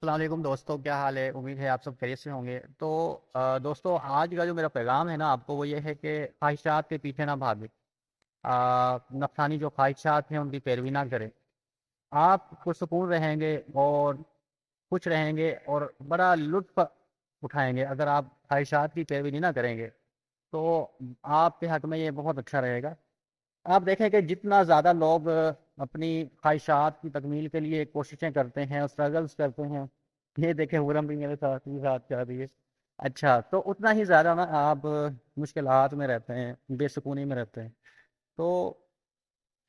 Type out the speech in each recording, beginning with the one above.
السلام علیکم دوستوں، کیا حال ہے؟ امید ہے آپ سب خیریت سے ہوں گے۔ تو دوستوں، آج کا جو میرا پیغام ہے نا آپ کو، وہ یہ ہے کہ خواہشات کے پیچھے نہ بھاگیں۔ نفسانی جو خواہشات ہیں ان کی پیروی نہ کریں۔ آپ پرسکون رہیں گے اور خوش رہیں گے اور بڑا لطف اٹھائیں گے اگر آپ خواہشات کی پیروی نہیں نہ کریں گے۔ تو آپ کے حق میں یہ بہت اچھا رہے گا۔ آپ دیکھیں کہ جتنا زیادہ لوگ اپنی خواہشات کی تکمیل کے لیے کوششیں کرتے ہیں، اسٹرگلس کرتے ہیں، یہ دیکھیں ہورم بھی میرے ساتھ ہی ساتھ کر رہی ہے، اچھا تو اتنا ہی زیادہ نا آپ مشکلات میں رہتے ہیں، بے سکونی میں رہتے ہیں۔ تو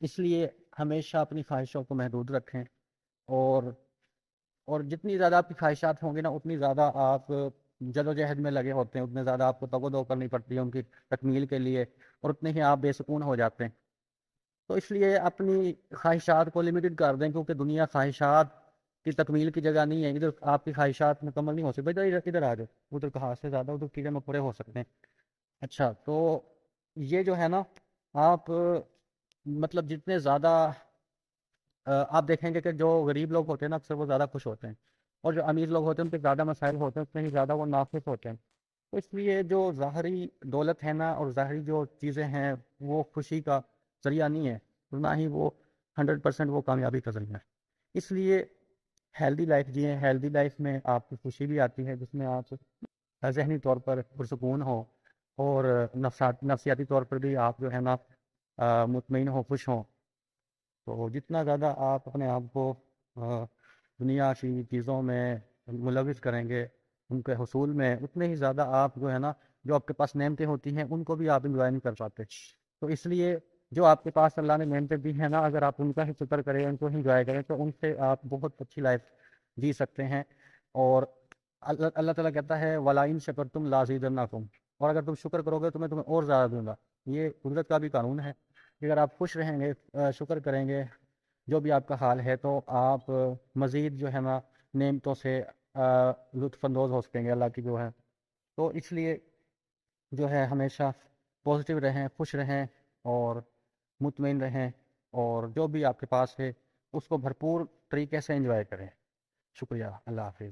اس لیے ہمیشہ اپنی خواہشوں کو محدود رکھیں، اور جتنی زیادہ آپ کی خواہشات ہوں گی نا اتنی زیادہ آپ جد و جہد میں لگے ہوتے ہیں، اتنے زیادہ آپ کو تگ و دو کرنی پڑتی ہے ان کی تکمیل کے لیے، اور اتنے ہی آپ بے سکون ہو جاتے ہیں۔ تو اس لیے اپنی خواہشات کو لمیٹڈ کر دیں، کیونکہ دنیا خواہشات کی تکمیل کی جگہ نہیں ہے۔ ادھر آپ کی خواہشات مکمل نہیں ہو سکتی، بھائی ادھر آ جاؤ، ادھر کہاں سے زیادہ ادھر کیڑے مکوڑے ہو سکتے ہیں۔ اچھا تو یہ جو ہے نا، آپ مطلب جتنے زیادہ آپ دیکھیں گے کہ جو غریب لوگ ہوتے ہیں نا اکثر وہ زیادہ خوش ہوتے ہیں، اور جو امیر لوگ ہوتے ہیں ان پہ زیادہ مسائل ہوتے ہیں، اتنے ہی زیادہ وہ ناخوش ہوتے ہیں۔ تو اس لیے جو ظاہری دولت ہے نا اور ظاہری جو چیزیں ہیں وہ خوشی کا ذریعہ نہیں ہے، نہ ہی وہ 100% وہ کامیابی کا ذریعہ ہے۔ اس لیے ہیلدی لائف جئیں، ہیلدی لائف میں آپ کی خوشی بھی آتی ہے، جس میں آپ ذہنی طور پر پرسکون ہو، اور نفسیاتی طور پر بھی آپ جو ہے نا مطمئن ہو، خوش ہوں۔ تو جتنا زیادہ آپ اپنے آپ کو دنیا کی چیزوں میں ملوث کریں گے، ان کے حصول میں، اتنے ہی زیادہ آپ جو ہے نا جو آپ کے پاس نعمتیں ہوتی ہیں ان کو بھی آپ انجوائے نہیں کر پاتے۔ تو اس لیے جو آپ کے پاس اللہ نے نعمتیں دی ہیں نا، اگر آپ ان کا ہی شکر کریں، ان کو ہی انجوائے کریں، تو ان سے آپ بہت اچھی لائف جی سکتے ہیں۔ اور اللہ تعالیٰ کہتا ہے وَلَئِن شَكَرْتُمْ لَأَزِيدَنَّكُمْ، اور اگر تم شکر کرو گے تو میں تمہیں اور زیادہ دوں گا۔ یہ قدرت کا بھی قانون ہے کہ اگر آپ خوش رہیں گے، شکر کریں گے جو بھی آپ کا حال ہے، تو آپ مزید جو ہے نا نعمتوں سے لطف اندوز ہو سکیں گے اللہ کی جو ہے۔ تو اس لیے جو ہے ہمیشہ پازیٹیو رہیں، خوش رہیں، اور مطمئن رہیں، اور جو بھی آپ کے پاس ہے اس کو بھرپور طریقے سے انجوائے کریں۔ شکریہ، اللہ حافظ۔